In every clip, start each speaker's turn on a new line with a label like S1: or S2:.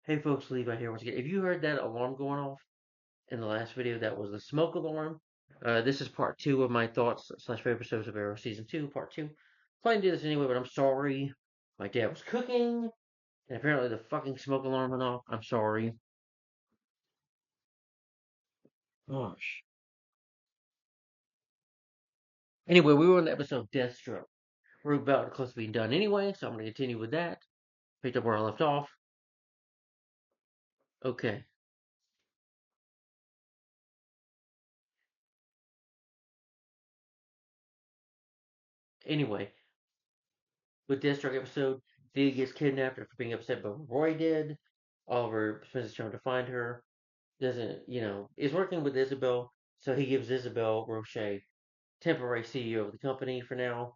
S1: Hey folks, Levi here once again. If you heard that alarm going off in the last video, that was the smoke alarm. This is part two of my thoughts slash favorite episodes of Arrow season two, part two. Planning to do this anyway, but I'm sorry. My dad was cooking, and apparently the fucking smoke alarm went off. I'm sorry. Gosh. Anyway, we were on the episode Deathstroke. We're about close to being done anyway, so I'm going to continue with that. Picked up where I left off. Okay. Anyway, with Deathstroke episode, Thea gets kidnapped after being upset by what Roy did. Oliver spends his time to find her. Doesn't, is working with Isabel, so he gives Isabel Roche temporary CEO of the company for now.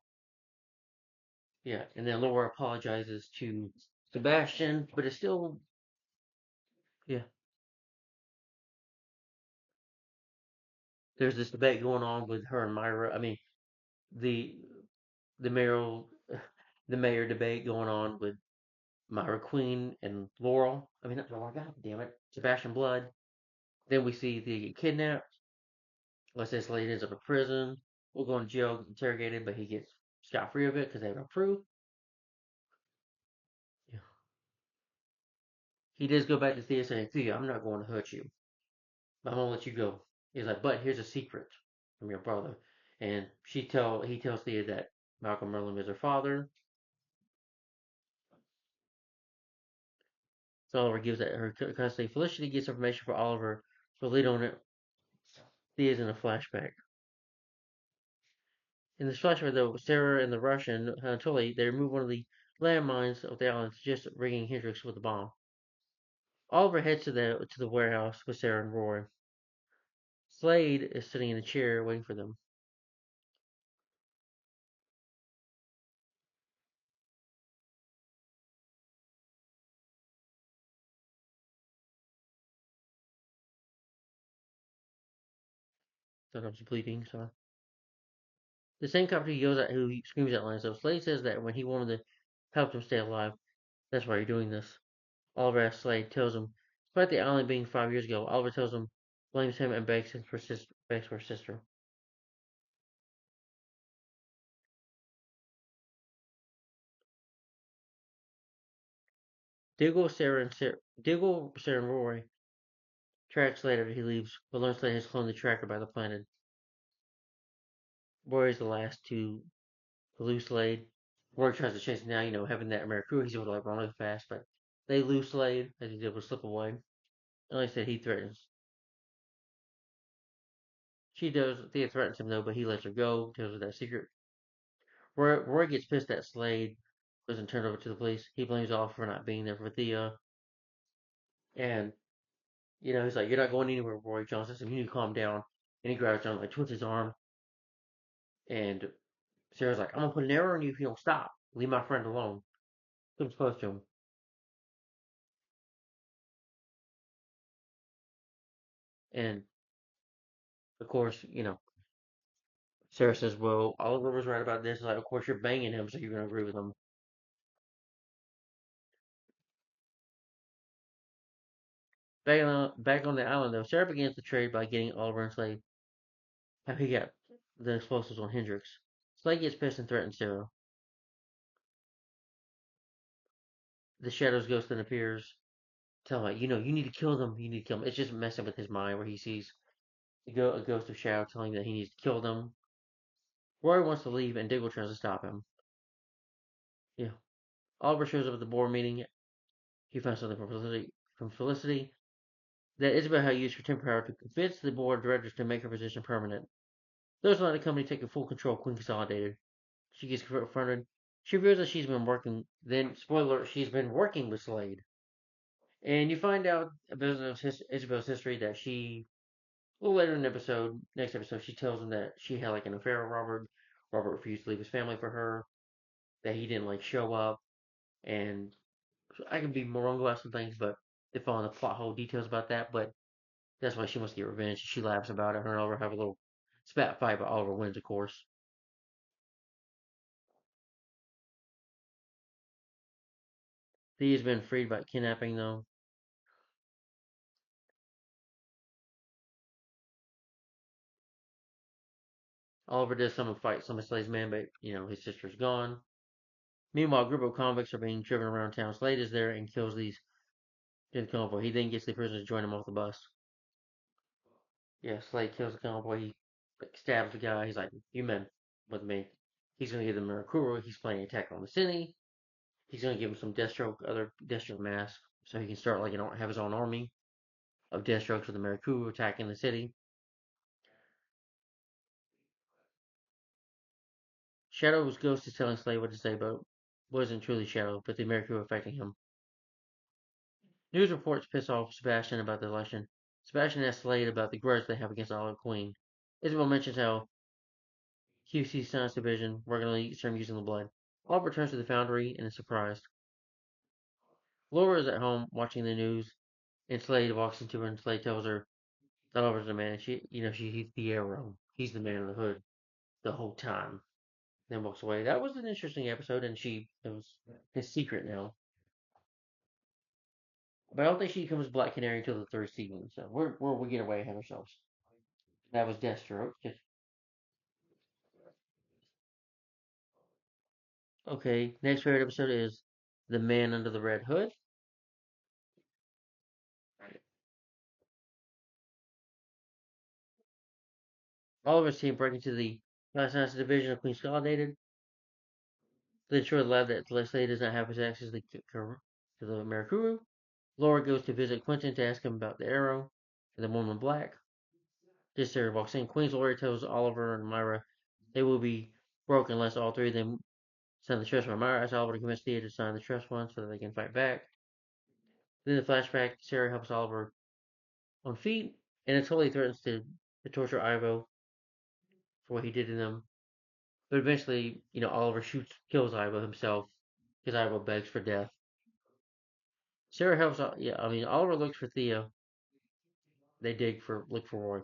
S1: Yeah, and then Laura apologizes to Sebastian, but it's still, yeah, there's this debate going on with her and Myra. I mean, the the mayoral the mayor debate going on with Myra Queen and Laurel. I mean, not Laurel, god damn it, Sebastian Blood. Then we see they get kidnapped. Let's say Slade ends up in prison. We'll go in jail, interrogated, but he gets scot free of it because they have no proof. Yeah. He does go back to Thea saying, Thea, I'm not going to hurt you. I'm gonna let you go. He's like, but here's a secret from your brother. And he tells Thea that Malcolm Merlin is her father. So Oliver gives that her custody. Felicity gets information for Oliver, but later on Thea's in a flashback. In this flashback though, Sarah and the Russian, Anatoly, they remove one of the landmines of the island, just rigging Hendrix with a bomb. Oliver heads to the warehouse with Sarah and Roy. Slade is sitting in a chair waiting for them. Thought I was bleeding, so the same company he goes at who he screams at lines. So Slade says that when he wanted to help them stay alive, that's why you're doing this. Oliver asks Slade, tells him, despite the island being 5 years ago, Oliver tells him, blames him and begs for his sister. Diggle, Sarah, and Roy track Slade after he leaves, but learn Slade has cloned the tracker by the planet. Roy is the last to lose Slade. Roy tries to chase him now, having that American he's able to run really fast, but they lose Slade as he's able to slip away. And like I said, he threatens. She does. Thea threatens him though, but he lets her go. Tells her that secret. Roy gets pissed at Slade, doesn't turn over to the police. He blames Oliver for not being there for Thea, and he's like, "You're not going anywhere, Roy." Johnson says, "You need to calm down." And he grabs John, like twists his arm, and Sarah's like, "I'm gonna put an arrow in you if you don't stop. Leave my friend alone." Comes close to him, and of course, Sarah says, "Well, Oliver was right about this." Like, of course, you're banging him, so you're gonna agree with him. Back on the island, though, Sarah begins the trade by getting Oliver and Slade. How he got the explosives on Hendrix. Slade gets pissed and threatens Sarah. The Shadow's ghost then appears, telling him, like, you need to kill them. You need to kill them. It's just messing with his mind where he sees a ghost of Shadow telling him that he needs to kill them. Roy wants to leave, and Diggle tries to stop him. Yeah. Oliver shows up at the board meeting. He finds something from Felicity that Isabel had used her temporary power to convince the board of directors to make her position permanent. Those let the company take full control of Queen Consolidated. She gets confronted. She reveals that she's been working. Then, spoiler alert, she's been working with Slade. And you find out a bit of Isabel's history that a little later in the next episode, she tells him that she had like an affair with Robert. Robert refused to leave his family for her. That he didn't like show up. And I could be more wrong about some things, but they fall in the plot hole details about that. But that's why she wants to get revenge. She laughs about it. Her and Oliver have a little spat fight, but Oliver wins, of course. Thea has been freed by kidnapping, though. Oliver does some fight some of Slade's men, but his sister's gone. Meanwhile, a group of convicts are being driven around town. Slade is there and kills these in the convoy. He then gets the prisoners to join him off the bus. Yeah, Slade kills the convoy. He stabs the guy. He's like, "You men with me." He's gonna give them Mirakuru. He's planning an attack on the city. He's gonna give him some other Deathstroke mask, so he can start have his own army of Deathstrokes with the Mirakuru attacking the city. Shadow's ghost is telling Slade what to say, but wasn't truly Shadow, but the Mirakuru affecting him. News reports piss off Sebastian about the election. Sebastian asks Slade about the grudge they have against Olive Queen. Isabel mentions how QC Science Division were going to eat some using the blood. Olive returns to the foundry and is surprised. Laura is at home watching the news, and Slade walks into her and Slade tells her that Oliver's the man. And he's the arrow. He's the man in the hood the whole time. Then walks away. That was an interesting episode, and it was his secret now. But I don't think she becomes Black Canary until the third season, so we get away ahead of ourselves. That was Deathstroke. Okay, next favorite episode is The Man Under the Red Hood. Oliver's team break into the Life Sciences Division of Queen's Consolidated. They ensure the lab that Leslie does not have his access to the Mirakuru. Laura goes to visit Quentin to ask him about the arrow and the woman in black. This Sarah walks in. Queen's lawyer tells Oliver and Myra they will be broke unless all three of them sign the trust fund. Myra asks Oliver to convince Thea to sign the trust fund so that they can fight back. Then the flashback, Sarah helps Oliver on feet, and it totally threatens to torture Ivo for what he did to them. But eventually, Oliver kills Ivo himself because Ivo begs for death. Sarah helps. Yeah, I mean, Oliver looks for Thea. They look for Roy.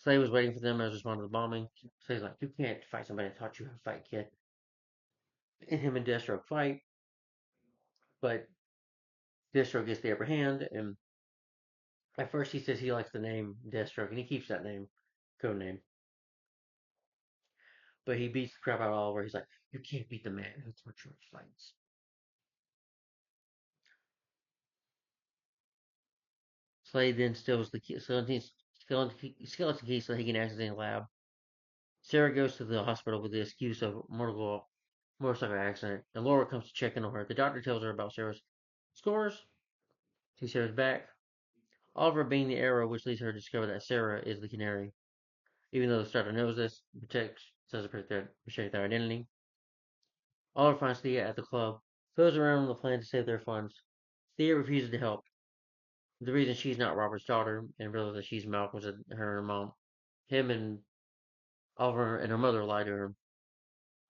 S1: Slade was waiting for them as responded to the bombing. Slade's like, "You can't fight somebody that taught you how to fight, kid." And him and Deathstroke fight, but Deathstroke gets the upper hand. And at first, he says he likes the name Deathstroke, and he keeps that name, code name. But he beats the crap out of Oliver. He's like, "You can't beat the man who taught you how to fight." Slade then steals the skeleton key so he can access the lab. Sarah goes to the hospital with the excuse of motorcycle accident, and Laura comes to check in on her. The doctor tells her about Sarah's scores. Sees Sarah's back. Oliver being the arrow, which leads her to discover that Sarah is the canary. Even though the starter knows this, says to protect their identity. Oliver finds Thea at the club, throws around the plan to save their funds. Thea refuses to help. The reason she's not Robert's daughter, and realizes that she's Malcolm's and her mom. Him and Oliver and her mother lie to her.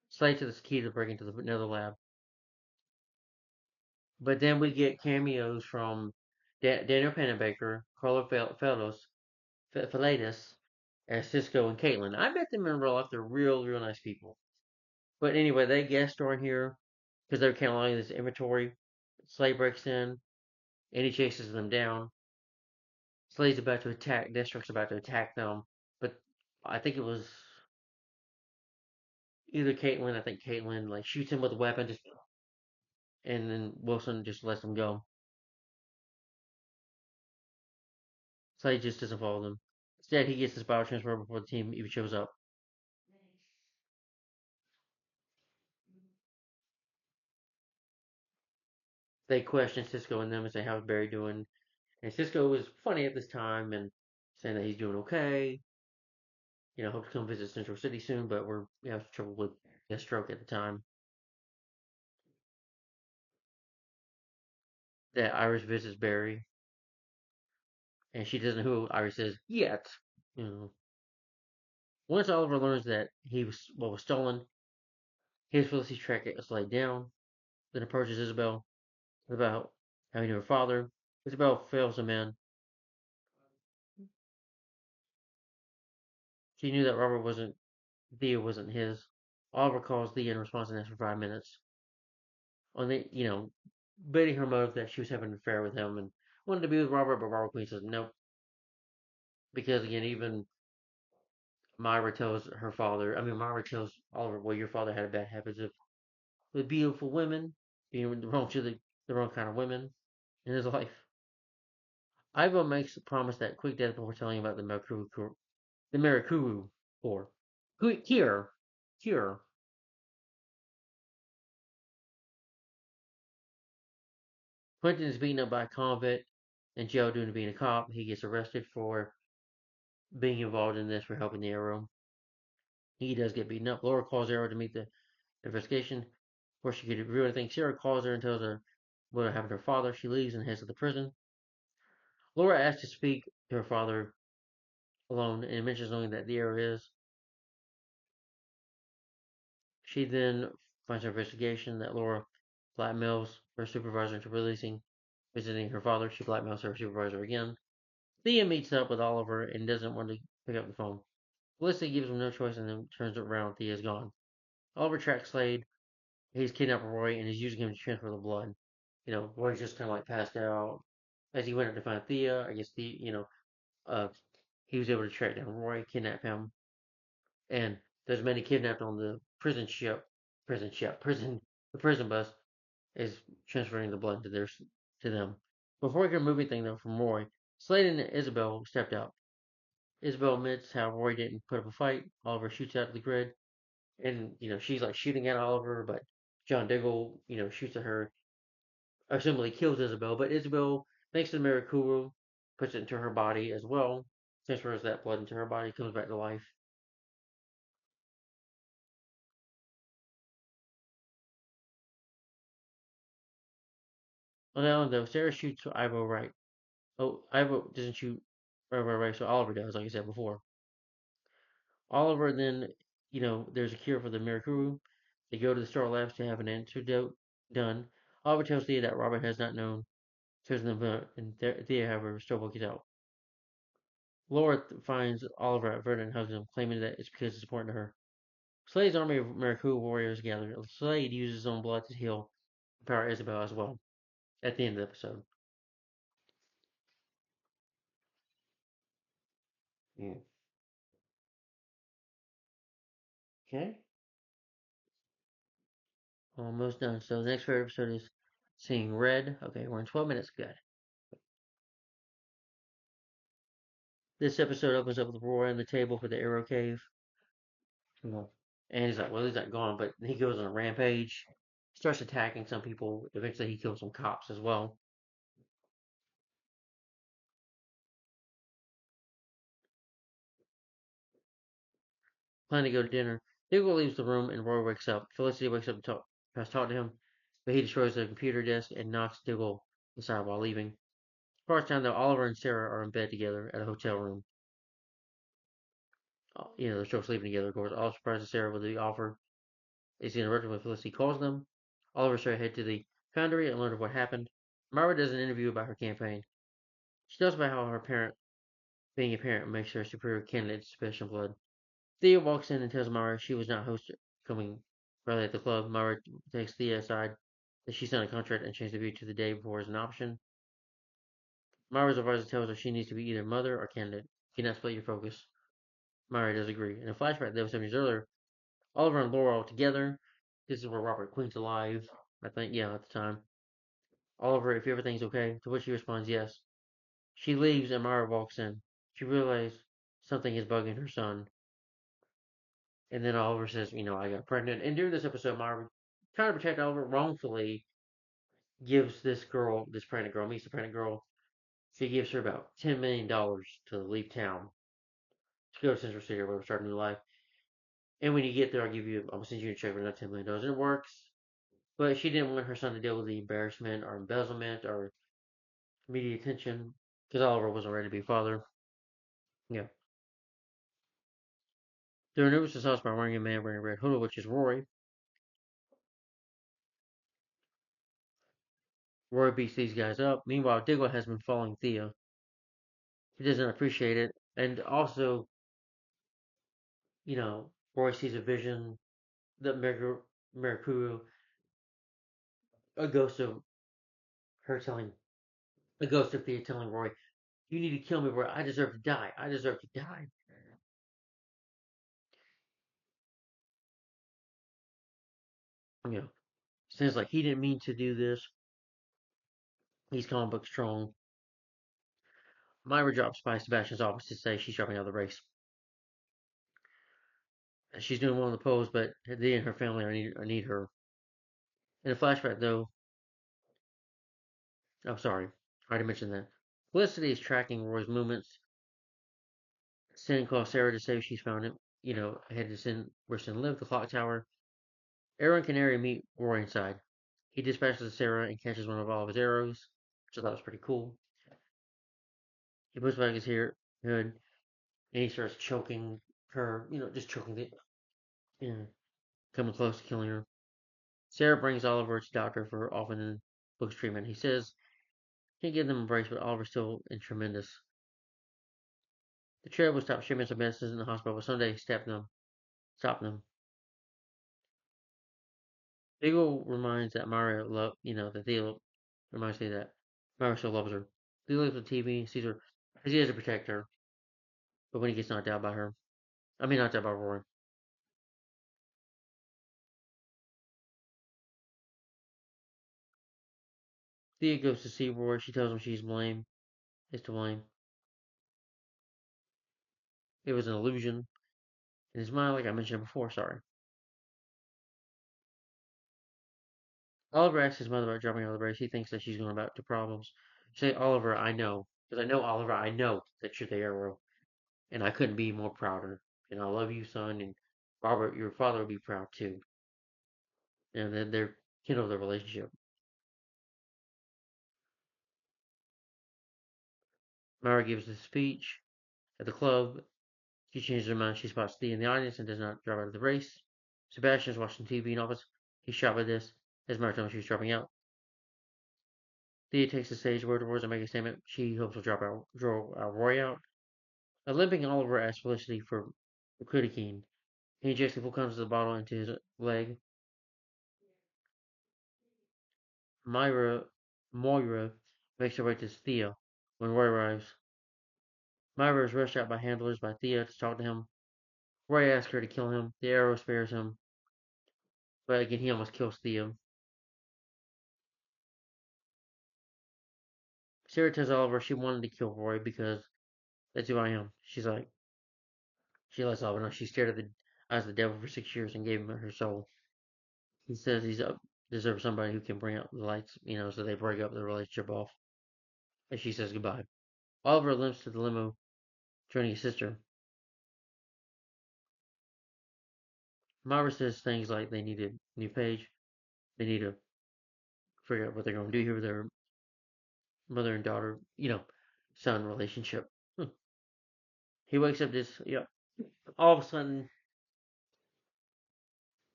S1: Slade to the key to break into another lab. But then we get cameos from Daniel Pennebaker, Carlo Felidis, and Cisco and Caitlin. I met them in real life. They're real nice people. But anyway, they guest star in here because they're counting this inventory. Slade breaks in, and he chases them down. Slade's about to attack. Deathstroke's about to attack them, but I think it was either Caitlin. I think Caitlin shoots him with a weapon, and then Wilson just lets him go. Slade just doesn't follow them. Instead, he gets his power transfer before the team even shows up. They question Cisco and them and say, "How's Barry doing?" And Cisco was funny at this time and saying that he's doing okay. Hope to come visit Central City soon, but we have trouble with Deathstroke at the time. That Iris visits Barry, and she doesn't know who Iris is yet. You know, once Oliver learns that he was what was stolen, his Felicity track is laid down. Then approaches Isabel about how he knew her father. Isabel fails him in. She knew that Thea wasn't his. Oliver calls Thea in response and asks for 5 minutes. On baiting her motive that she was having an affair with him and wanted to be with Robert, but Robert Queen says nope. because again, even Myra tells her father. I mean, Myra tells Oliver, "Well, your father had a bad habit of with beautiful women, being wrong to the wrong kind of women in his life." Ivo makes a promise that quick death before telling about the Mirakuru War. Cure, cure. Quentin is beaten up by a convict and jailed due to being a cop. He gets arrested for being involved in this for helping the Arrow. He does get beaten up. Laura calls Arrow to meet the investigation. Before she could agree with anything, Sarah calls her and tells her what happened to her father. She leaves and heads to the prison. Laura asks to speak to her father alone and mentions knowing that the Arrow is. She then finds her investigation that Laura blackmails her supervisor into visiting her father. She blackmails her supervisor again. Thea meets up with Oliver and doesn't want to pick up the phone. Felicity gives him no choice and then turns it around. Thea's gone. Oliver tracks Slade. He's kidnapped Roy and is using him to transfer the blood. Roy's just kind of like passed out. As he went up to find Thea, I guess uh, he was able to track down Roy, kidnap him, and there's many kidnapped on the the prison bus is transferring the blood to them. Before he can move anything though from Roy, Slade and Isabel stepped out. Isabel admits how Roy didn't put up a fight. Oliver shoots out of the grid, and she's like shooting at Oliver, but John Diggle shoots at her. Assumably kills Isabel, but Isabel, thanks to the Mirakuru, puts it into her body as well. Transfers that blood into her body, comes back to life. Well, now though, Sarah shoots Ivo right. Oh, Ivo doesn't shoot right, so Oliver does, like I said before. Oliver then, there's a cure for the Mirakuru. They go to the Star Labs to have an antidote done. Oliver tells Thea that Robert has not known chosen them, and Thea, however, still works out. Laura finds Oliver at Vernon and hugs him, claiming that it's because it's important to her. Slade's army of Mirakuru warriors gather. Slade uses his own blood to heal and power Isabel as well at the end of the episode. Yeah. Okay. Almost done. So the next favorite episode is Seeing Red. Okay, we're in 12 minutes. Good. This episode opens up with Roy on the table for the Arrow Cave. And he's like, well, he's not gone, but he goes on a rampage, starts attacking some people. Eventually, he kills some cops as well. Planning to go to dinner. Diggle leaves the room and Roy wakes up. Felicity wakes up and tries to talk to him, but he destroys the computer desk and knocks Diggle aside while leaving. As far as time though, Oliver and Sarah are in bed together at a hotel room. They're still sleeping together, of course. All surprised that Sarah with the offer is interrupted when Felicity calls them. Oliver and Sarah head to the foundry and learn of what happened. Myra does an interview about her campaign. She tells about how being a parent, makes her a superior candidate to special blood. Thea walks in and tells Myra she was not hosted coming early at the club. Myra takes Thea aside that she signed a contract and changed the view to the day before as an option. Myra's advisor tells her she needs to be either mother or candidate. You cannot split your focus. Myra does agree. In a flashback that was 7 years earlier, Oliver and Laura are together. This is where Robert Queen's alive. I think, yeah, at the time. Oliver, if everything's okay, to which he responds yes. She leaves and Myra walks in. She realizes something is bugging her son. And then Oliver says, I got pregnant. And during this episode, Myra, trying to protect Oliver, wrongfully gives this pregnant girl, meets the pregnant girl. She gives her about $10 million to leave town to go to Central City or whatever, start a new life. And when you get there, I'm gonna send you a check for another $10 million. And it works. But she didn't want her son to deal with the embarrassment or embezzlement or media attention because Oliver wasn't ready to be a father. Yeah. They're nervous his house by wearing a man wearing a red hoodie, which is Roy. Roy beats these guys up. Meanwhile, Diggle has been following Thea. He doesn't appreciate it. And also, Roy sees a vision that Mirakuru, a ghost of her telling, a ghost of Thea telling Roy You need to kill me, bro. I deserve to die. I deserve to die. You know, sounds like he didn't mean to do this. He's comic book strong. Myra drops by Sebastian's office to say she's dropping out of the race. She's doing well in the polls, but they and her family need her. In a flashback, though, oh, sorry, I already mentioned that. Felicity is tracking Roy's movements. Sin calls Sarah to say she's found him, headed to Sin, where Sin lived, the clock tower. Arrow and Canary meet Roy inside. He dispatches Sarah and catches one of all of his arrows, which I thought was pretty cool. He puts back his hair hood, and he starts choking her, just choking the, coming close to killing her. Sarah brings Oliver to doctor for often in books treatment. He says he can't give them a brace, but Oliver's still in tremendous. The chair will stop shipments of medicines in the hospital, but someday stop them. Beagle reminds that Mario that Theo reminds me that Mario still loves her. Theo looks at TV, sees her, as he has to protect her, but when he gets knocked out by her, knocked out by Roy. Thea goes to see Roy. She tells him is to blame. It was an illusion. In his mind, like I mentioned before, sorry. Oliver asks his mother about dropping out of the race. He thinks that she's going about to problems. Say, Oliver, I know. Because I know, Oliver, I know that you're the arrow. And I couldn't be more prouder. And I love you, son. And Robert, your father, will be proud too. And then they're kindle their relationship. Mara gives a speech at the club. She changes her mind. She spots Thea in the audience and does not drop out of the race. Sebastian is watching TV in office. He's shocked by this, as Mara tells him she's dropping out. Thea takes the stage word towards and makes a statement. She hopes will draw Roy out. A limping Oliver asks Felicity for Lidocaine. He injects the full contents of the bottle into his leg. Moira makes her way to Thea when Roy arrives. Myra is rushed out by handlers by Thea to talk to him. Roy asks her to kill him. The arrow spares him, but again he almost kills Thea. Sarah tells Oliver she wanted to kill Roy because that's who I am. She lets Oliver know she stared at the eyes of the devil for 6 years and gave him her soul. He says he's deserves somebody who can bring out the lights, so they break up the relationship off. And she says goodbye. Oliver limps to the limo, joining his sister. Myra says things like they need a new page. They need to figure out what they're going to do here with their mother and daughter, son relationship. He wakes up all of a sudden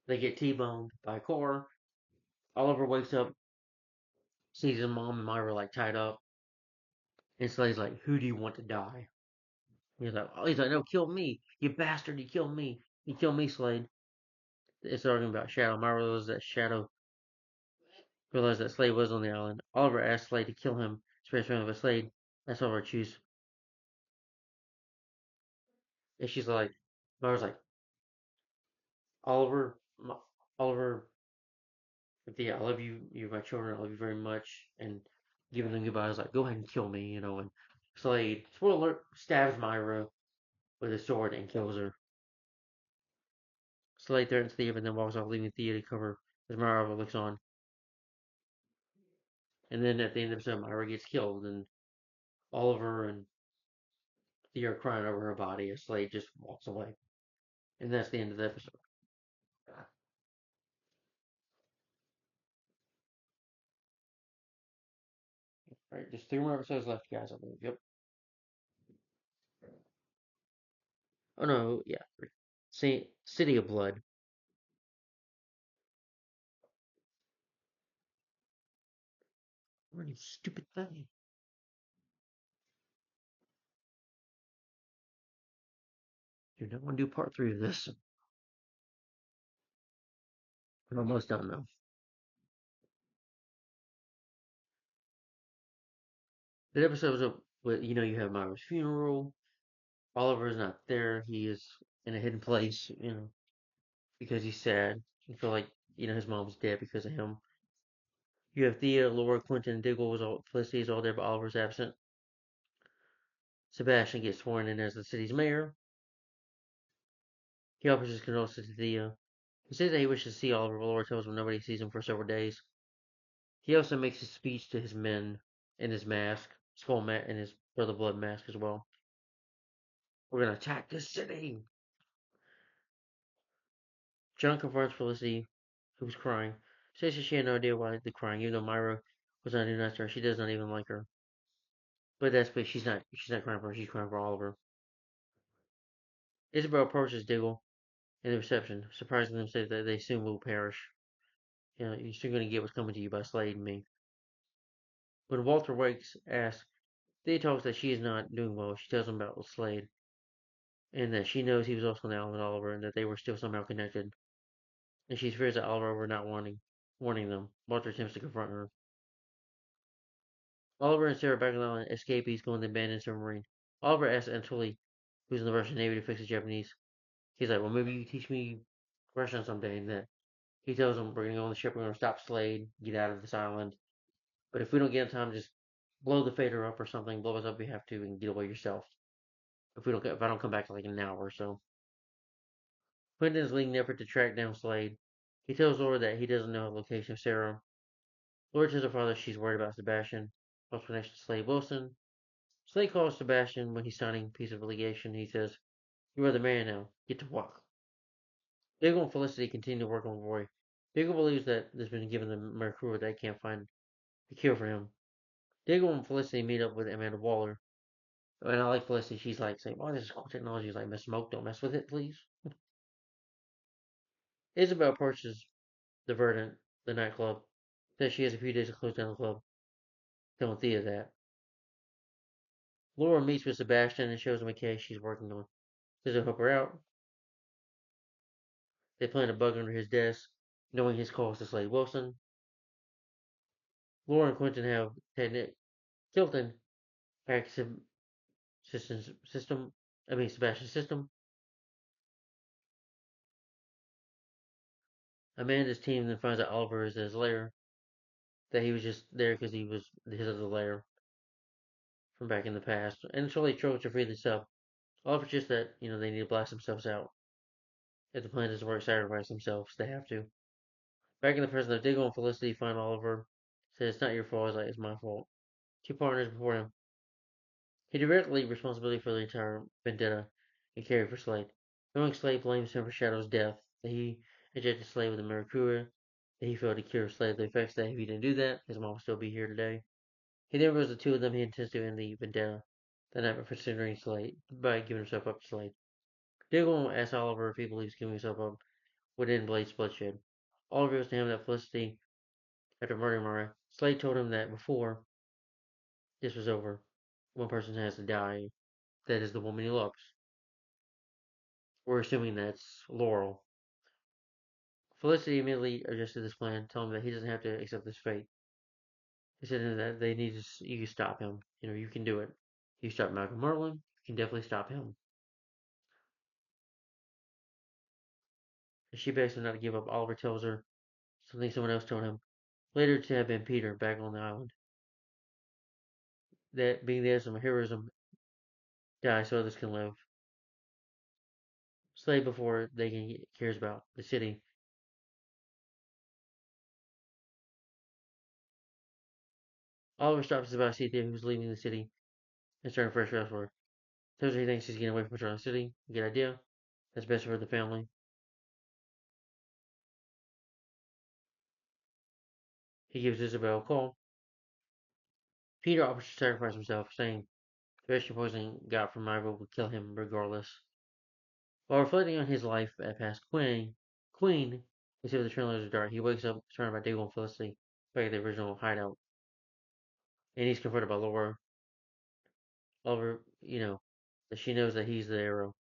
S1: they get T-boned by a car. Oliver wakes up, sees his mom and Myra like tied up. And Slade's like, who do you want to die? He's like, no, kill me. You bastard, you kill me. You kill me, Slade. It's arguing about Shadow. Myra realized that Slade was on the island. Oliver asked Slade to kill him, especially with Slade. That's Oliver choose. And she's like, Myra's like, Oliver, Oliver, yeah, I love you. You're my children. I love you very much. And giving them goodbyes, like, go ahead and kill me, And Slade, spoiler alert, stabs Myra with his sword and kills her. Slade threatens Thea and then walks off, leaving Thea to cover as Myra looks on. And then at the end of the episode, Myra gets killed, and Oliver and Thea are crying over her body as Slade just walks away. And that's the end of the episode. All right, just 3 more episodes left, guys, I believe. Yep. Oh, no, yeah. City of Blood. What you stupid thing. You're not going to do part 3 of this. I'm almost done, though. The episode But you have Myra's funeral. Oliver's not there. He is in a hidden place, because he's sad. You feel like, his mom's dead because of him. You have Thea, Laura, Quentin, Diggle, Felicity is all there, but Oliver's absent. Sebastian gets sworn in as the city's mayor. He offers his condolences to Thea. He says that he wishes to see Oliver, but Laura tells him nobody sees him for several days. He also makes his speech to his men in his mask, skull mask, and his brother blood mask as well. We're gonna attack this city. John confronts Felicity, who's crying. Says that she had no idea why the crying, even though Myra was not even nice to her. She does not even like her. But that's because she's not crying for her. She's crying for Oliver. Isabel approaches Diggle in the reception, surprising them, says that they soon will perish. You're soon going to get what's coming to you by Slade and me. When Walter wakes, asks, Thea talks that she is not doing well. She tells him about Slade, and that she knows he was also an with Oliver, and that they were still somehow connected. And she fears that Oliver were not warning them. Walter attempts to confront her. Oliver and Sarah back on the island escape. He's going to abandon submarine. Oliver asks Anatoly, who's in the Russian Navy, to fix the Japanese. He's like, well, maybe you teach me Russian someday. And that he tells him, we're going to go on the ship, we're going to stop Slade, get out of this island. But if we don't get in time, just blow the fader up or something, blow us up if you have to, and get away yourself. If I don't come back in like an hour or so. Quentin is leading the effort to track down Slade. He tells Laura that he doesn't know the location of Sarah. Laura tells her father she's worried about Sebastian. Also next to Slade Wilson. Slade calls Sebastian when he's signing a piece of litigation. He says, you are the man now. Get to work. Diggle and Felicity continue to work on Roy. Diggle believes that there's been given the Mercure that can't find a cure for him. Diggle and Felicity meet up with Amanda Waller. And I like Felicity. She's like saying, oh, this is cool technology. He's like, Miss Smoke, don't mess with it, please. Isabel approaches the Verdant, the nightclub. Says she has a few days to close down the club. Telling Thea that. Laura meets with Sebastian and shows him a case she's working on. Says he'll help her out. They plan a bug under his desk, knowing his calls to Slade Wilson. Laura and Quentin have Tilton hack Sebastian's system. Amanda's team then finds out Oliver is at his lair. That he was just there because he was his other lair from back in the past. And so they chose to free themselves. Oliver's just that, they need to blast themselves out. If the plan doesn't work, sacrifice themselves. They have to. Back in the present, Diggle and Felicity find Oliver. Says it's not your fault. It's like it's my fault. Two partners before him. He directly responsibility for the entire vendetta and carry for Slade. Knowing Slade blames him for Shadow's death, that he injected Slade with a Mercure, that he failed to cure Slade the effects, that if he didn't do that, his mom would still be here today. He then reveals the two of them he intends to end the vendetta the night before considering Slade by giving himself up to Slade. Diggle asks Oliver if he believes giving himself up would end Blade's bloodshed. Oliver reveals to him that Felicity, after murdering Mara, Slade told him that before this was over, one person has to die. That is the woman he loves. We're assuming that's Laurel. Felicity immediately adjusted this plan, telling him that he doesn't have to accept this fate. He said that they need to, you can stop him. You can do it. You stop Malcolm Merlin, you can definitely stop him. And she begs him not to give up. Oliver tells her something someone else told him. Later to have been Peter back on the island. That being there, some heroism die so others can live. Slave before they can cares about the city. Oliver stops about Cynthia, who's leaving the city and starting fresh elsewhere. Tells her he thinks he's getting away from Charlotte City. Good idea. That's best for the family. He gives Isabel a call. Peter offers to sacrifice himself, saying the vegetable poison got from Myra would kill him regardless. While reflecting on his life at past Queen, instead of the trailers are dark, he wakes up surrounded by Diggle and Felicity back at the original hideout. And he's confronted by Laura. Oliver, that she knows that he's the hero.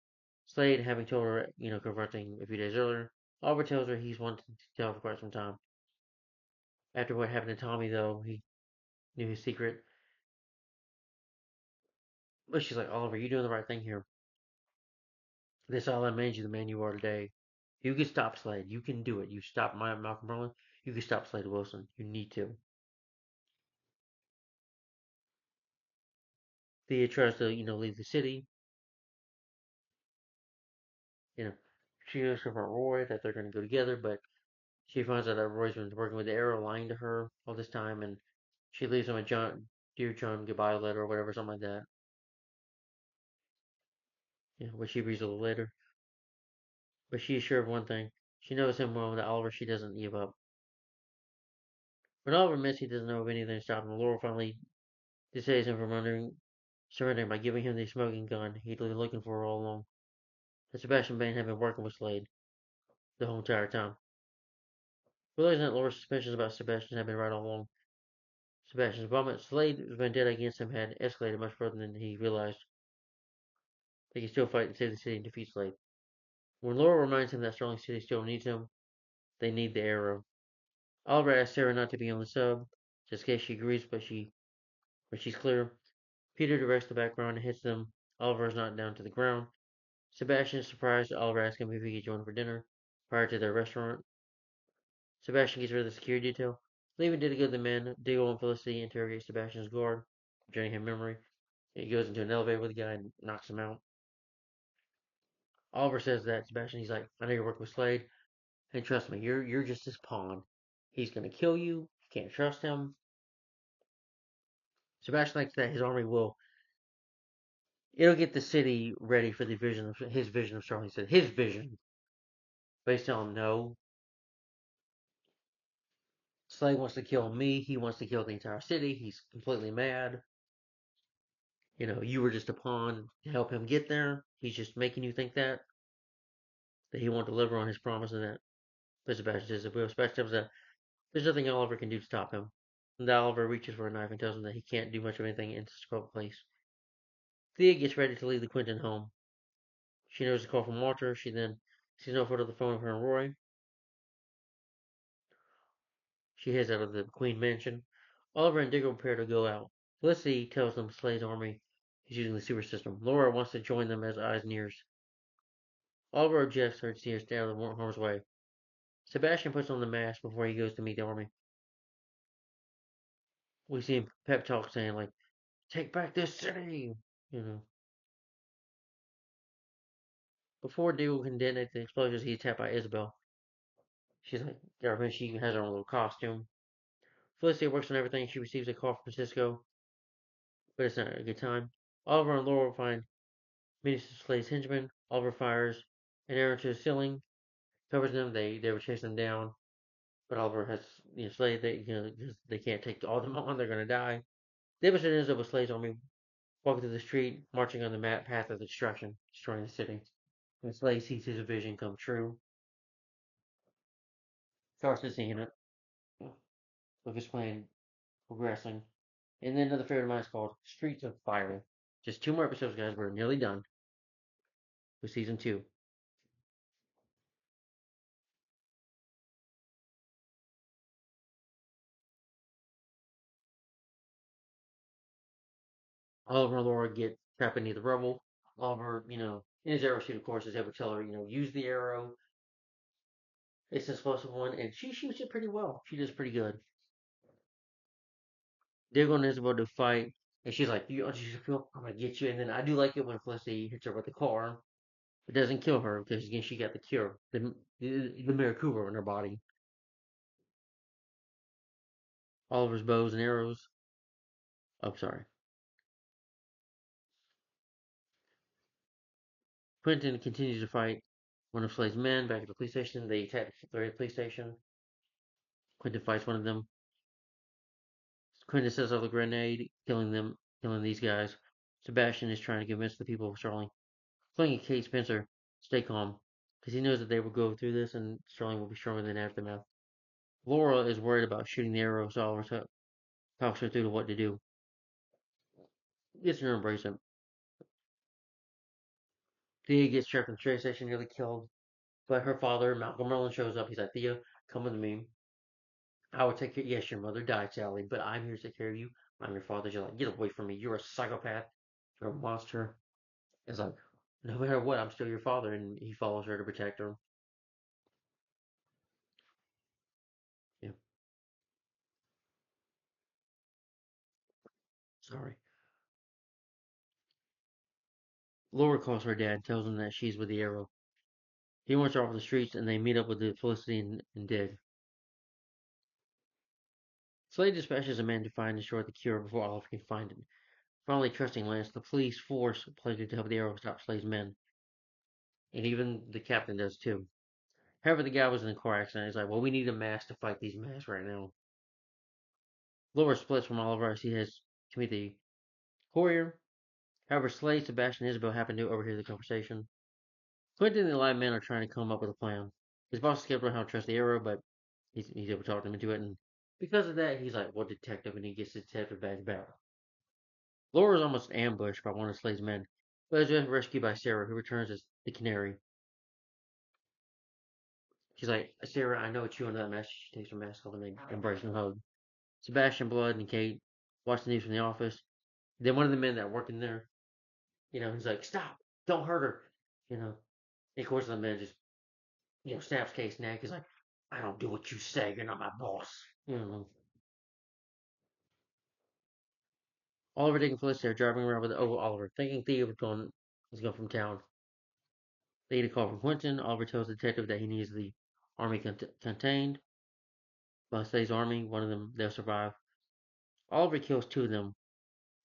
S1: Slade, having told her, confronting a few days earlier, Oliver tells her he's wanted to tell for quite some time. After what happened to Tommy, though, he knew his secret. But she's like, Oliver, you're doing the right thing here. This all that made you the man you are today. You can stop Slade. You can do it. You stop Malcolm Merlin. You can stop Slade Wilson. You need to. Thea tries to, leave the city. You know, she hears from Roy that they're going to go together, but she finds out that Roy's been working with the Arrow, lying to her all this time, and she leaves him a Dear John goodbye letter or whatever, something like that. Which she reads a little later. But she is sure of one thing. She knows him well, that Oliver she doesn't give up. When Oliver admits he doesn't know of anything to stop him, Laura finally dissuades him from surrendering by giving him the smoking gun he'd been looking for all along. That Sebastian Bane had been working with Slade the whole entire time. Realizing that Laura's suspicions about Sebastian had been right all along, Sebastian's involvement Slade's vendetta against him had escalated much further than he realized. They could still fight and save the city and defeat Slade. When Laura reminds him that Sterling City still needs him, they need the Arrow. Oliver asks Sarah not to be on the sub, just in case she agrees, but when she's clear, Peter directs the background and hits them. Oliver is knocked down to the ground. Sebastian is surprised. Oliver asks him if he could join for dinner prior to their restaurant. Sebastian gets rid of the security detail. Leaving to go to the men, Diggle and Felicity interrogate Sebastian's guard, draining him memory. He goes into an elevator with the guy and knocks him out. Oliver says that Sebastian, he's like, I know you're working with Slade, and trust me, you're just his pawn. He's gonna kill you. You can't trust him. Sebastian thinks that his army will it'll get the city ready for the vision of his vision of Starling. He said his vision. But he's telling him no. Slade wants to kill me. He wants to kill the entire city. He's completely mad. You were just a pawn to help him get there. He's just making you think that he won't deliver on his promise and that. But Sebastian says if Sebastian tells that there's nothing Oliver can do to stop him. And Oliver reaches for a knife and tells him that he can't do much of anything in such a public place. Thea gets ready to leave the Quinton home. She knows a call from Walter. She then sees no photo of the phone of her and Roy. She heads out of the Queen mansion. Oliver and Diggle prepare to go out. Felicity tells them Slade's army is using the sewer system. Laura wants to join them as Eyes nears. Oliver objects her to see her stay out of harm's way. Sebastian puts on the mask before he goes to meet the army. We see him pep talk saying like, "Take back this city," you know. Before Diggle can detonate the explosions, he's tapped by Isabel. She's like, she has her own little costume. Felicity works on everything. She receives a call from Cisco, but it's not a good time. Oliver and Laura find Minus Slade's henchmen. Oliver fires an arrow to the ceiling, covers them. They were chasing them down, but Oliver has Slade. They can't take all of them on. They're gonna die. The episode ends up with Slade's army walking through the street, marching on the path of destruction, destroying the city. When Slade sees his vision come true, starts to seeing it with his plan progressing. And then another favorite of mine is called Streets of Fire. Just two more episodes, guys. We're nearly done with season two. Oliver and Laura get trapped beneath the rubble. Oliver, in his arrow shoot, of course, is able to tell her, use the arrow. It's an explosive one, and she shoots it pretty well. She does pretty good. Diggle and Isabel to fight, and she's like, "You feel? I'm gonna get you." And then I do like it when Felicity hits her with the car. It doesn't kill her because again she got the cure, the Miracuba in her body. Oliver's bows and arrows. Oh, sorry. Quentin continues to fight one of Slade's men back at the police station. They attack the police station. Quentin fights one of them. Quentin sets off a grenade, killing these guys. Sebastian is trying to convince the people of Starling, including Kate Spencer, stay calm, because he knows that they will go through this and Starling will be stronger than aftermath. Laura is worried about shooting the arrow, so Oliver talks her through to what to do. Gets her to embrace him. Thea gets trapped in the train station, nearly killed. But her father, Malcolm Merlin, shows up. He's like, Thea, come with me. I will take care. Yes, your mother died, Sally, but I'm here to take care of you. I'm your father. You're like, get away from me. You're a psychopath. or monster. It's like, no matter what, I'm still your father, and he follows her to protect her. Yeah, sorry. Laura calls her dad, tells him that she's with the Arrow. He wants her off the streets, and they meet up with Felicity and Dig. Slade dispatches a man to find and destroy the cure before Oliver can find it. Finally trusting Lance, the police force Plague to help the Arrow stop Slade's men. And even the captain does too. However, the guy was in a car accident. He's like, well, we need a mask to fight these masks right now. Laura splits from Oliver as he has to meet the courier. However, Slade, Sebastian, and Isabel happen to overhear the conversation. Quentin and the Alive Men are trying to come up with a plan. His boss is skeptical how to trust the Arrow, but he's able to talk them into it. And because of that, he's like, well, detective, and he gets his detective badge back. Laura is almost ambushed by one of Slade's men, but is rescued by Sarah, who returns as the Canary. She's like, Sarah, I know it's you under that mask. She takes her mask off and they embrace and hug. Sebastian, Blood, and Kate watch the news from the office. Then one of the men that work in there, he's like, stop, don't hurt her. And of course the man just, snaps Kate's neck. He's like, I don't do what you say. You're not my boss. Oliver, Dick, and Felicity are driving around with Oliver, thinking Theo is going from town. They get a call from Quentin. Oliver tells the detective that he needs the army contained. By Slade's army, one of them, they'll survive. Oliver kills two of them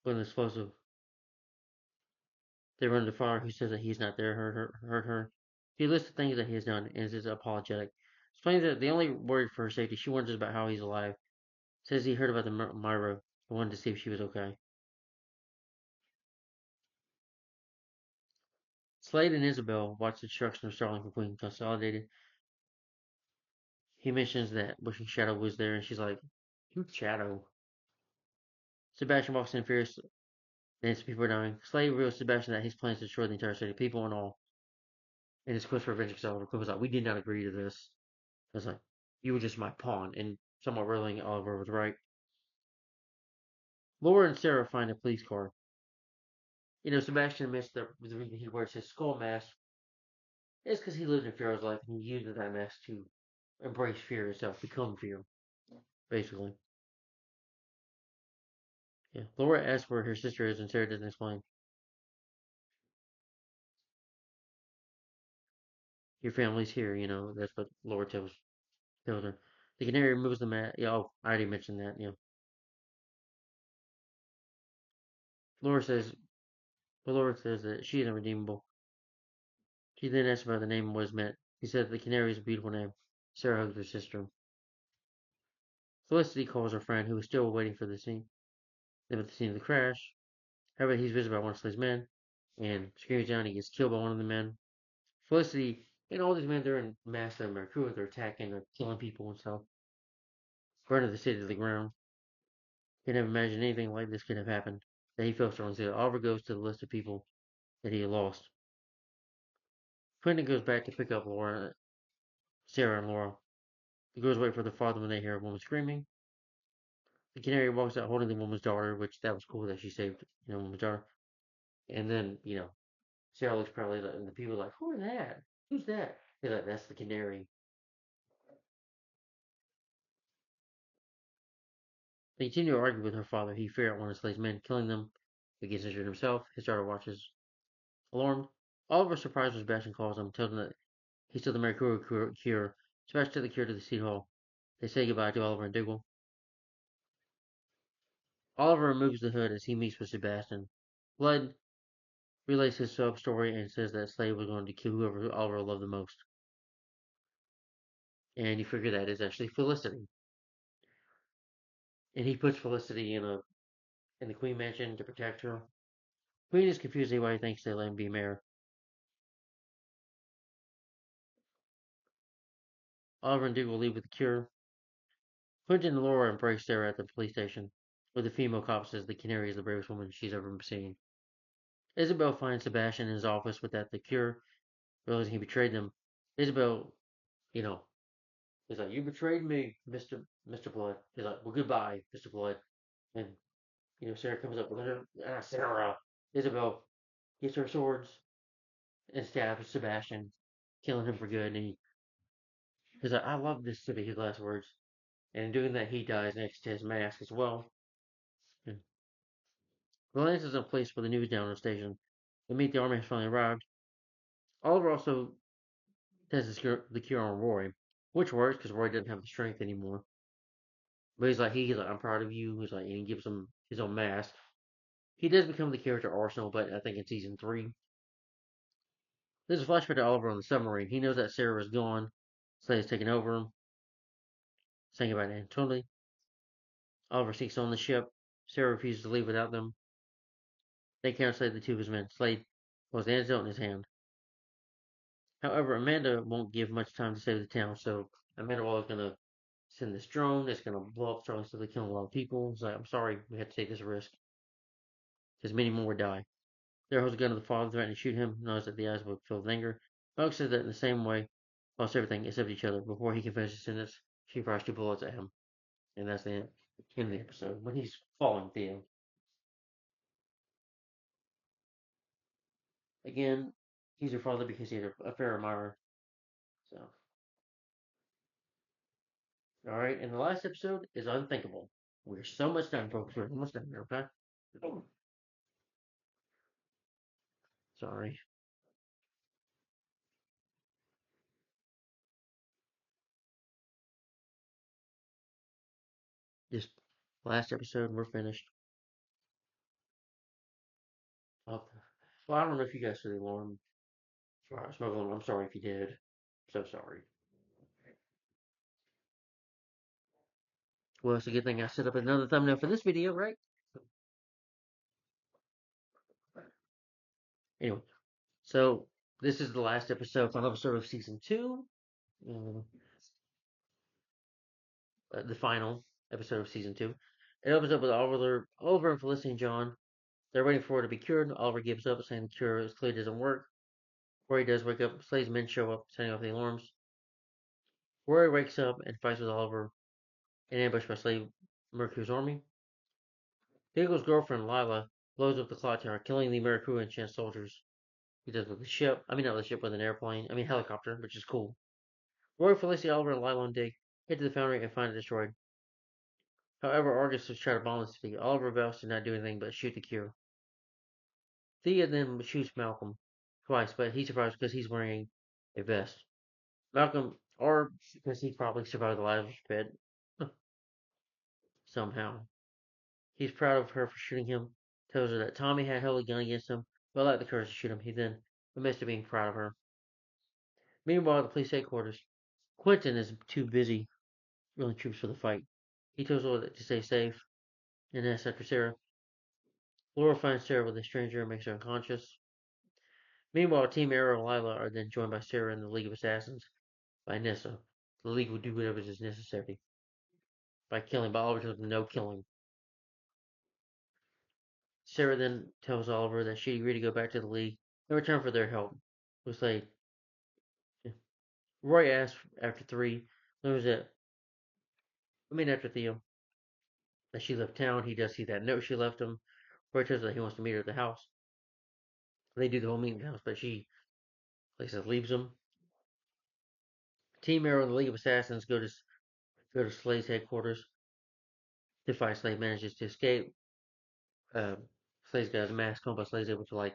S1: with an explosive. They run into Father, who says that he's not there, hurt her. He lists the things that he has done and is apologetic. Explains that the only worried for her safety, she wonders about how he's alive. Says he heard about the Myra and wanted to see if she was okay. Slade and Isabel watch the destruction of Starling from Queen Consolidated. He mentions that wishing Shadow was there, and she's like, who's Shadow? Sebastian walks in furious, and people are dying. Slade reveals Sebastian that his plans to destroy the entire city, people and all. And his quest for revenge is over. Quinn was like, we did not agree to this. I was like, you were just my pawn. And somewhat revealing Oliver was right. Laura and Sarah find a police car. Sebastian admits that the reason he wears his skull mask is because he lived in Pharaoh's life and he uses that mask to embrace fear itself, become fear, basically. Yeah. Laura asks where her sister is and Sarah doesn't explain. Your family's here, that's what Laura tells her. The canary removes the mask. Yeah, oh, I already mentioned that, Laura says, Laura says that she is unredeemable. She then asks about the name was meant. He said the canary is a beautiful name. Sarah hugs her sister. Felicity calls her friend, who is still waiting for the scene. Them at the scene of the crash. However, he's visited by one of Slade's men and screams down. He gets killed by one of the men. Felicity and all these men, they're in mass. They're crew. They're attacking. They're killing people and stuff. Burning the city to the ground. He never imagined anything like this could have happened. That he felt strong. So Oliver goes to the list of people that he had lost. Quentin goes back to pick up Sarah, and Laura. The girls wait for their father when they hear a woman screaming. The canary walks out holding the woman's daughter, which that was cool that she saved, woman's daughter. And then, Sarah looks proudly, and the people are like, "Who is that? Who's that?" They're like, "That's the canary." They continue to argue with her father. He fears out one of Slade's men, killing them. He gets injured himself. His daughter watches, alarmed. Oliver, surprised when Sebastian calls him, tells him that he's still the Mercury cure. Sebastian took the cure to the City Hall. They say goodbye to Oliver and Diggle. Oliver removes the hood as he meets with Sebastian. Blood relays his sub story and says that Slade was going to kill whoever Oliver loved the most. And you figure that is actually Felicity. And he puts Felicity in the Queen Mansion to protect her. Queen is confused why he thinks they let him be mayor. Oliver and Duke will leave with the cure. Quentin and Laura embrace Sarah at the police station, where the female cop says the canary is the bravest woman she's ever seen. Isabel finds Sebastian in his office without the cure, realizing he betrayed them. Isabel, you know, is like, "You betrayed me, Mister Blood." He's like, "Well, goodbye, Mister Blood." And Sarah comes up with her, Sarah. Isabel gets her swords and stabs Sebastian, killing him for good. And he's like, "I love this" to be his last words. And in doing that, he dies next to his mask as well. And Valance is in place for the news down on the station. They meet the army has finally arrived. Oliver also has the cure on Roy, which works because Roy doesn't have the strength anymore. But he's like, "I'm proud of you." He's like, and he gives him his own mask. He does become the character Arsenal, but I think in season 3. There's a flashback to Oliver on the submarine. He knows that Sarah is gone. Slade has taken over him, saying about Anatoly. Oliver sneaks on the ship. Sarah refuses to leave without them. They can't Slade the two of his men. Slade holds the antidote in his hand. However, Amanda won't give much time to save the town, so Amanda Waller is going to send this drone that's going to blow up Charlie Steele, killing a lot of people. He's like, "I'm sorry, we had to take this risk, because many more would die." There holds a gun to the father, threatening to shoot him, knows that the eyes will fill with anger. Buck says that in the same way, lost everything except each other. Before he can finish his sentence, she fires 2 bullets at him. And that's the end of the episode, when he's falling Theo. Again, he's her father because he had a fair admirer. So, alright, and the last episode is Unthinkable. We're so much done, folks. We're almost done here, okay? Sorry. Just last episode, we're finished. Oh, well, I don't know if you guys saw the alarm. Smoke. I'm sorry if you did. I'm so sorry. Well, it's a good thing I set up another thumbnail for this video, right? Anyway, so this is the last episode, final episode of season 2. The final episode of season 2. It opens up with Oliver and Felicity and John. They're waiting for her to be cured. Oliver gives up, saying the cure is clearly doesn't work. Rory does wake up. Slade's men show up, setting off the alarms. Rory wakes up and fights with Oliver, and ambushed by Slade Mercur's army. Diego's girlfriend, Lila, blows up the clock tower, killing the Mercur and Chance soldiers. He does with the ship. I mean, not with the ship, with an airplane. I mean, helicopter, which is cool. Rory, Felicity, Oliver, and Lila and Dig head to the foundry and find it destroyed. However, Argus was trying to bomb the city. Oliver vows to not do anything but shoot the cure. Thea then shoots Malcolm twice, but he survives because he's wearing a vest. Malcolm, or because he probably survived the Lazarus pit somehow. He's proud of her for shooting him, tells her that Tommy had held a gun against him, but lacked the courage to shoot him. He then admits to being proud of her. Meanwhile, at the police headquarters, Quentin is too busy drilling troops for the fight. He tells Laura to stay safe and asks after Sarah. Laura finds Sarah with a stranger and makes her unconscious. Meanwhile, Team Arrow and Lila are then joined by Sarah and the League of Assassins by Nessa. The League will do whatever is necessary by killing, but Oliver tells them no killing. Sarah then tells Oliver that she'd agree to go back to the League in return for their help. Looks like Roy asks after 3, learns that, after Theo, that she left town. He does see that note she left him. Roy tells her that he wants to meet her at the house. They do the whole meeting house, but she, like I said, leaves him. Team Arrow and the League of Assassins go to Slade's headquarters to fight. Slade manages to escape. Uh, Slade's got his mask on, but Slade's able to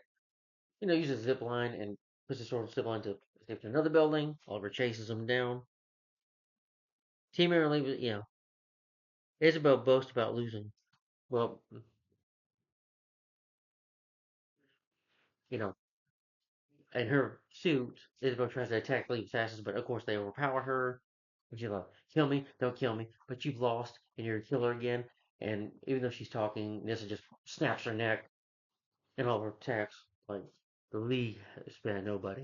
S1: use a zip line and puts his sword on zip line to escape to another building. Oliver chases him down. Team Arrow leaves. Isabel boasts about losing. Well, you know, in her suit, Isabel tries to attack the assassins, but of course they overpower her. And she's like, "Kill me, don't kill me, but you've lost, and you're a killer again." And even though she's talking, Nessa just snaps her neck, and Oliver attacks. Like, the League has been nobody.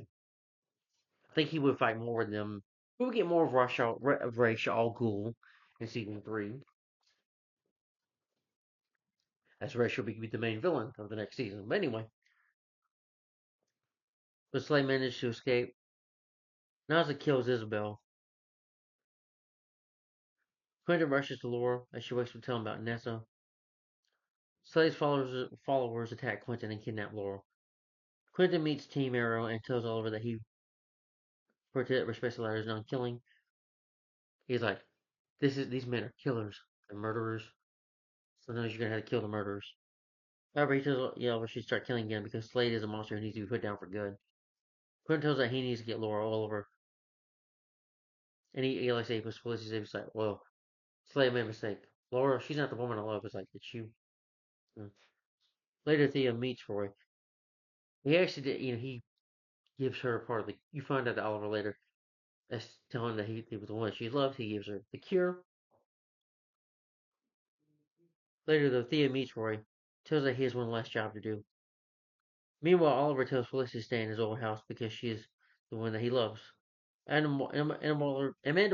S1: I think he would fight more with them. We would get more of Ra's al Ghul in season 3, as Ra's will be the main villain of the next season. But anyway, but Slay managed to escape. Naza kills Isabel. Quentin rushes to Laura as she wakes up to tell him about Nessa. Slade's followers attack Quentin and kidnap Laurel. Quentin meets Team Arrow and tells Oliver that he respects the latter's non-killing. He's like, these men are killers and murderers. So knows you're gonna have to kill the murderers. However, he tells Oliver she should start killing again because Slade is a monster and needs to be put down for good. Quentin tells that he needs to get Laurel Oliver, and he likes to puts Felicity's like, well, Slade made a mistake. Laura, she's not the woman I love. It's like, it's you. Later, Thea meets Roy. He actually did, he gives her part of the. You find out that Oliver later is telling that he was the one she loved. He gives her the cure. Later, though, Thea meets Roy, tells that he has one last job to do. Meanwhile, Oliver tells Felicity to stay in his old house because she is the one that he loves. Amanda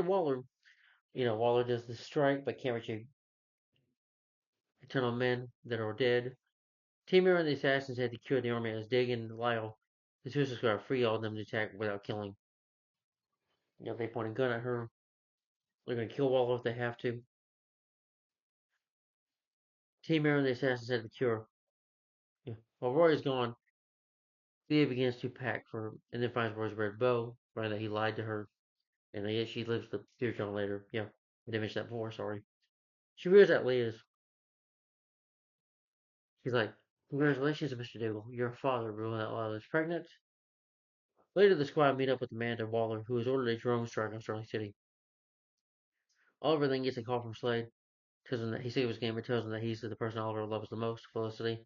S1: Waller, Waller does the strike but can't reach eternal men that are dead. Team Arrow and the assassins had to cure the army as Dig and Lyle, the Suicide Squad, free all of them to attack without killing. They point a gun at her. They're going to kill Waller if they have to. Team Arrow and the assassins had the cure. While Roy is gone, Thea begins to pack for and then finds Roy's red bow, finding that he lied to her, and yet she lives the fear tunnel later. I didn't mention that before, sorry. She realizes that Leah's. She's like, congratulations, Mr. Diggle. Your father ruling out Lila is pregnant. Later, the squad meet up with Amanda Waller, who has ordered a drone strike on Starling City. Oliver then gets a call from Slade, tells him that he saved his game, and tells him that he's the person Oliver loves the most, Felicity.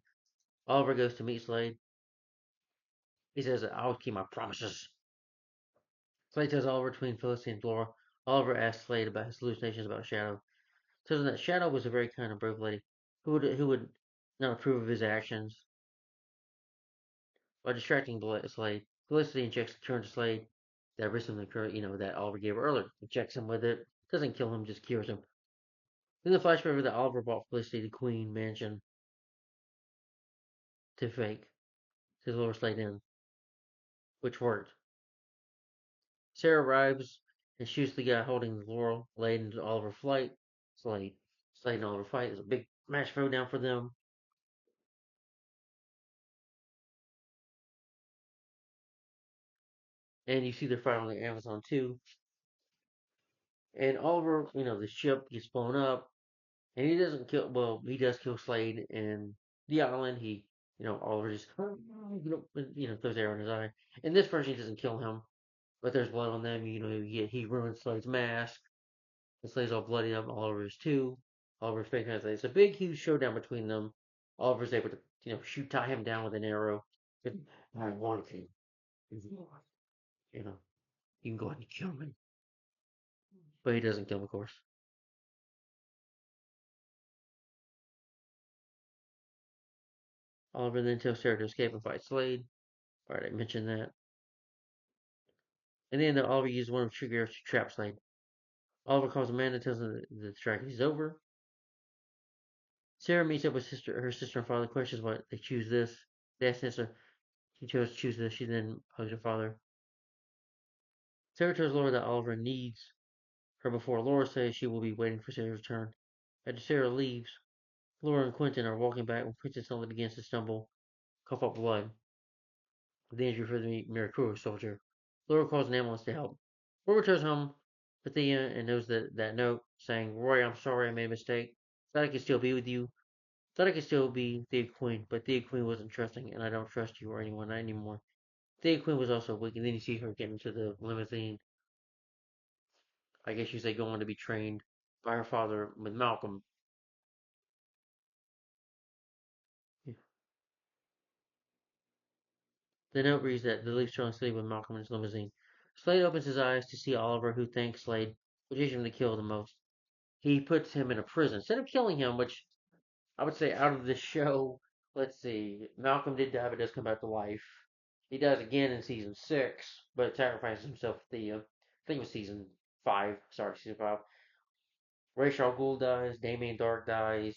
S1: Oliver goes to meet Slade. He says that I will keep my promises. Slade tells Oliver between Felicity and Flora. Oliver asks Slade about his hallucinations about Shadow. Tells him that Shadow was a very kind and brave lady who would not approve of his actions by distracting Slade. Felicity injects the cure into Slade that risks him the cure, that Oliver gave her earlier. Injects him with it. Doesn't kill him, just cures him. Then the flashback that Oliver brought Felicity to Queen Mansion to fake to lure Slade in, which worked. Sarah arrives and shoots the guy holding the Laurel, Slade into Oliver flight. Slade and Oliver fight. There's a big match throwdown for them. And you see their fight on the Amazon too. And Oliver, the ship gets blown up, and he doesn't kill. Well, he does kill Slade and the island. Oliver just throws arrow in his eye. And this version doesn't kill him, but there's blood on them. He ruins Slade's mask. And Slade's all bloody up. Oliver's too. Oliver's fake has it's a big, huge showdown between them. Oliver's able to, tie him down with an arrow. I want him. You know, you can go ahead and kill me. But he doesn't kill him, of course. Oliver then tells Sarah to escape and fight Slade. Alright, I mentioned that. And then Oliver uses one of the trigger arrows to trap Slade. Oliver calls Amanda, tells him that the tragedy is over. Sarah meets up with her sister and father, questions why they choose this. They ask Nessa, she chose to choose this. She then hugs her father. Sarah tells Laura that Oliver needs her before Laura says she will be waiting for Sarah's return. After Sarah leaves, Laura and Quentin are walking back when Quentin suddenly begins to stumble, cough up blood. The injury for the Mirakuru soldier. Laura calls an ambulance to help. Laura returns home with Thea and knows that note saying, Roy, I'm sorry I made a mistake. Thought I could still be with you. Thought I could still be Thea Queen, but Thea Queen wasn't trusting, and I don't trust you or anyone anymore. Thea Queen was also weak, and then you see her get into the limousine. I guess you say go on to be trained by her father with Malcolm. Yeah. The note reads that the leaves Charlie Slade with Malcolm in his limousine. Slade opens his eyes to see Oliver, who thanks Slade for teaching him to kill the most. He puts him in a prison instead of killing him, which I would say out of the show. Let's see, Malcolm did die, but does come back to life. He dies again in season 6, but sacrifices himself. I think it was season 5. Sorry, season 5. Ra's al Ghul dies. Damien Dark dies.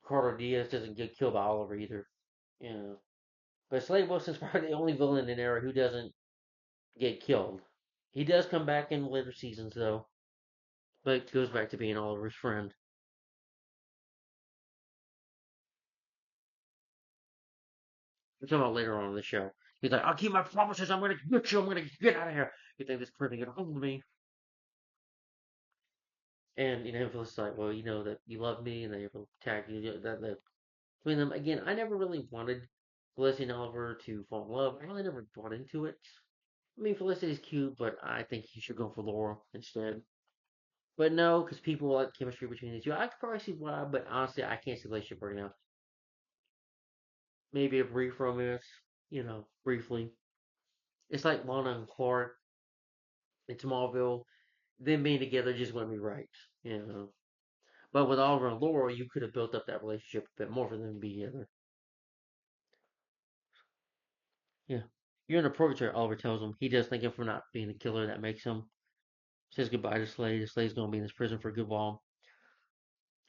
S1: Carter Diaz doesn't get killed by Oliver either. Yeah. But Slade Wilson's probably the only villain in Arrow who doesn't get killed. He does come back in later seasons, though, but goes back to being Oliver's friend. I'm talking about later on in the show. He's like, I'll keep my promises. I'm gonna get you. I'm gonna get out of here. You think this person get hold of me? And Phyllis like, well, you know that you love me, and they will attack you. That between them again, I never really wanted Felicity and Oliver to fall in love. I really never bought into it. I mean, Felicity's cute, but I think he should go for Laura instead. But no, because people like chemistry between these two. I could probably see why, but honestly, I can't see the relationship working out. Maybe a brief romance, briefly. It's like Lana and Clark in Smallville. Them being together just wouldn't be right, you know. But with Oliver and Laura, you could have built up that relationship a bit more for them to be together. Yeah. You're in a purgatory, Oliver tells him. He does thank him for not being the killer that makes him. Says goodbye to Slade. Slade's going to be in this prison for a good while.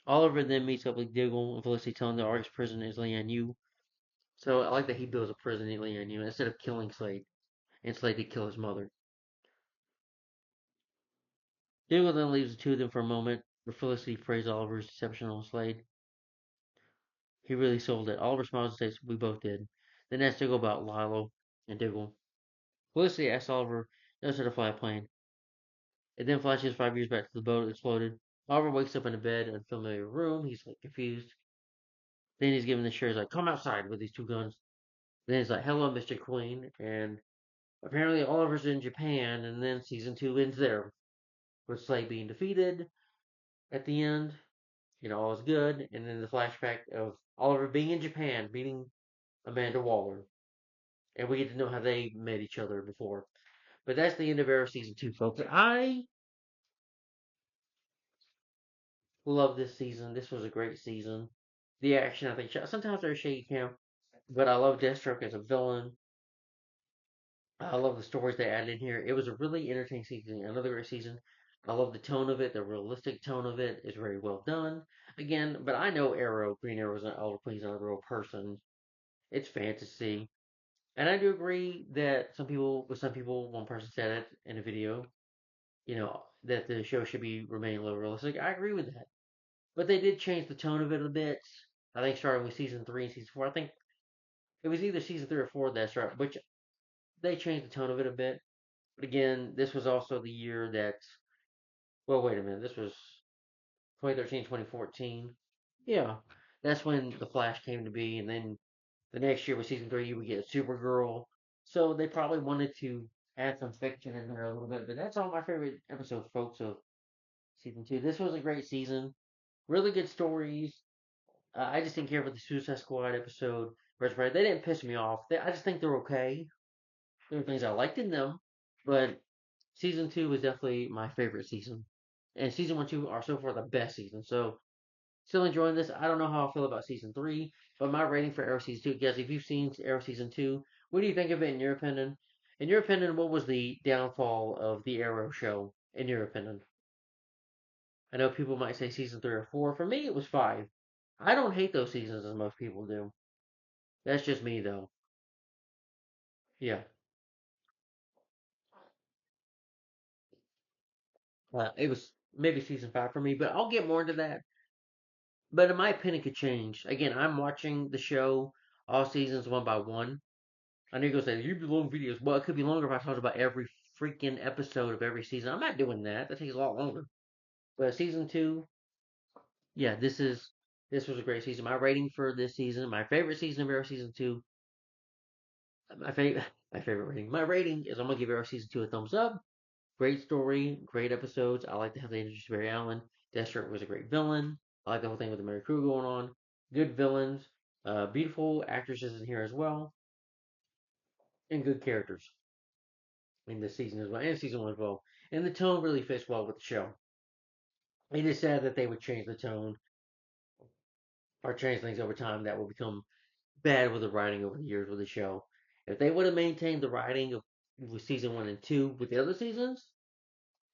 S1: Oliver then meets up with Diggle and Felicity telling the Argus prison is Lian Yu. So I like that he builds a prison in Lian Yu instead of killing Slade. And Slade did kill his mother. Diggle then leaves the two of them for a moment, where Felicity praised Oliver's deception on Slade. He really sold it. Oliver smiles and says, we both did. Then asks Diggle about Lilo and Diggle. Felicity asks Oliver, knows how to fly a plane. It then flashes 5 years back to the boat that exploded. Oliver wakes up in a bed in a familiar room. He's like confused. Then he's given the shirt. He's like, come outside with these two guns. Then he's like, hello, Mr. Queen. And apparently Oliver's in Japan. And then season 2 ends there with Slade being defeated at the end. All is good. And then the flashback of Oliver being in Japan, meeting Amanda Waller. And we get to know how they met each other before. But that's the end of Arrow season 2, folks. I love this season. This was a great season. The action, I think, sometimes there's shady camp, but I love Deathstroke as a villain. I love the stories they added in here. It was a really entertaining season, another great season. I love the tone of it, the realistic tone of it is very well done. Again, but I know Green Arrow is not Oliver Queen's not a real person. It's fantasy. And I do agree that some people, one person said it in a video, that the show should be remain a little realistic. I agree with that. But they did change the tone of it a bit. I think starting with season 3 and season 4. I think it was either season 3 or 4 that started, which they changed the tone of it a bit. But again, this was also the year that, well, wait a minute, this was 2013, 2014. Yeah, that's when The Flash came to be, and then the next year with season 3, you would get Supergirl. So they probably wanted to add some fiction in there a little bit. But that's all my favorite episodes, folks, of season 2. This was a great season. Really good stories. I just didn't care for the Suicide Squad episode. They didn't piss me off. I just think they're okay. There were things I liked in them, but season 2 was definitely my favorite season. And season 1, 2 are so far the best season. So still enjoying this. I don't know how I feel about season 3, but my rating for Arrow season 2, guys, if you've seen Arrow season 2, what do you think of it in your opinion? In your opinion, what was the downfall of the Arrow show? In your opinion, I know people might say season 3 or 4. For me, it was 5. I don't hate those seasons as most people do. That's just me, though. Yeah. It was maybe season 5 for me, but I'll get more into that. But in my opinion, it could change. Again, I'm watching the show all seasons one by one. I know you're gonna say you do long videos. Well, it could be longer if I talked about every freaking episode of every season. I'm not doing that. That takes a lot longer. But season 2, yeah, this was a great season. My rating for this season, my favorite season of Arrow season 2, my favorite my favorite rating. My rating is I'm gonna give Arrow season 2 a thumbs up. Great story, great episodes. I like how they introduced Barry Allen. Deathstroke was a great villain. I like the whole thing with the Mary Crew going on. Good villains, beautiful actresses in here as well, and good characters in this season as well, and season 1 as well. And the tone really fits well with the show. It is sad that they would change the tone or change things over time that will become bad with the writing over the years with the show. If they would have maintained the writing of with season 1 and 2 with the other seasons,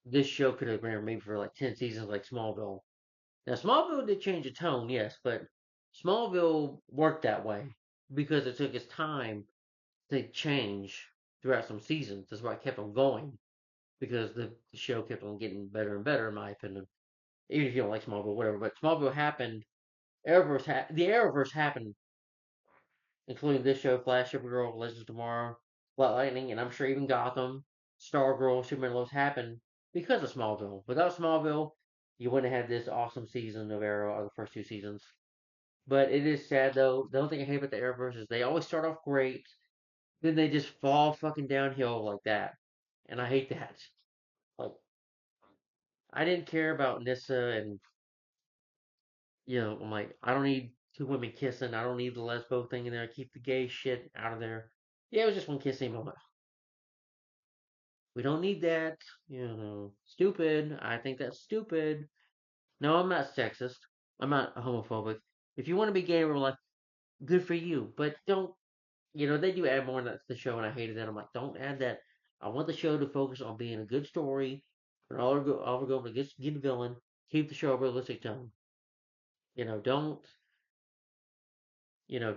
S1: this show could have ran maybe for like 10 seasons like Smallville. Now, Smallville did change the tone, yes, but Smallville worked that way because it took its time to change throughout some seasons. That's why it kept on going because the show kept on getting better and better, in my opinion. Even if you don't like Smallville, whatever. But Smallville happened. The Arrowverse happened including this show, Flash, Supergirl, Legends of Tomorrow, Black Lightning, and I'm sure even Gotham, Stargirl, Superman Lois happened because of Smallville. Without Smallville, you wouldn't have had this awesome season of Arrow or the first two seasons. But it is sad though. The only thing I hate about the Arrowverse is they always start off great, then they just fall fucking downhill like that, and I hate that. Like I didn't care about Nissa, and I'm like, I don't need two women kissing. I don't need the lesbo thing in there. Keep the gay shit out of there. Yeah, it was just one kissing moment. We don't need that. Stupid. I think that's stupid. No, I'm not sexist. I'm not homophobic. If you want to be gay, we're like, good for you. But don't, they do add more to the show, and I hated that. I'm like, don't add that. I want the show to focus on being a good story, and all we're going to get the villain, keep the show realistic tone. Don't,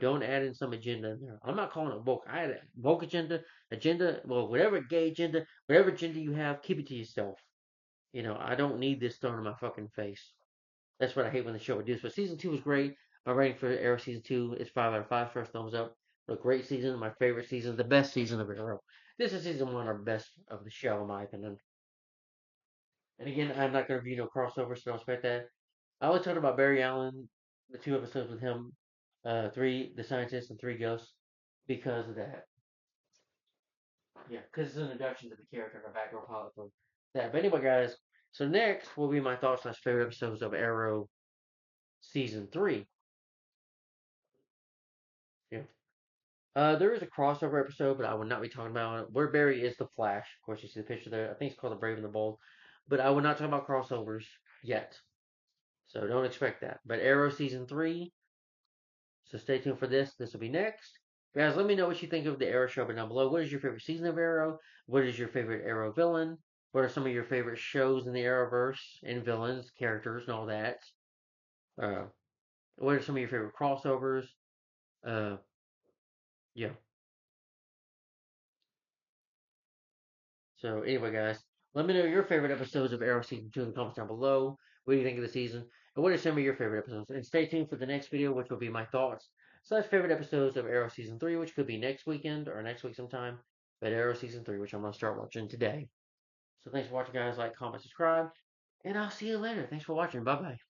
S1: don't add in some agenda in there. I'm not calling it woke. I had a woke agenda, well, whatever gay agenda, whatever agenda you have, keep it to yourself. I don't need this thrown in my fucking face. That's what I hate when the show would do. So season two was great. My rating for Arrow season two is 5 out of 5. First thumbs up. A great season, my favorite season, the best season of Arrow. This is season one, our best of the show, in my opinion. And again, I'm not going to review no crossover, so don't expect that. I always talked about Barry Allen, the two episodes with him, three, the scientist, and three ghosts, because of that. Yeah, because it's an introduction to the character and a background pilot for that. But anyway, guys, so next will be my thoughts on favorite episodes of Arrow season three. Yeah. There is a crossover episode, but I will not be talking about it. Where Barry is the Flash. Of course, you see the picture there. I think it's called The Brave and the Bold. But I will not talk about crossovers yet. So don't expect that. But Arrow Season 3. So stay tuned for this. This will be next. Guys, let me know what you think of the Arrow show down below. What is your favorite season of Arrow? What is your favorite Arrow villain? What are some of your favorite shows in the Arrowverse and villains, characters, and all that? Uh, what are some of your favorite crossovers? Uh, yeah. So anyway, guys, let me know your favorite episodes of Arrow season two in the comments down below. What do you think of the season? And what are some of your favorite episodes? And stay tuned for the next video, which will be my thoughts slash favorite episodes of Arrow season three, which could be next weekend or next week sometime. But Arrow season three, which I'm gonna start watching today. So thanks for watching, guys. Like, comment, subscribe, and I'll see you later. Thanks for watching. Bye bye.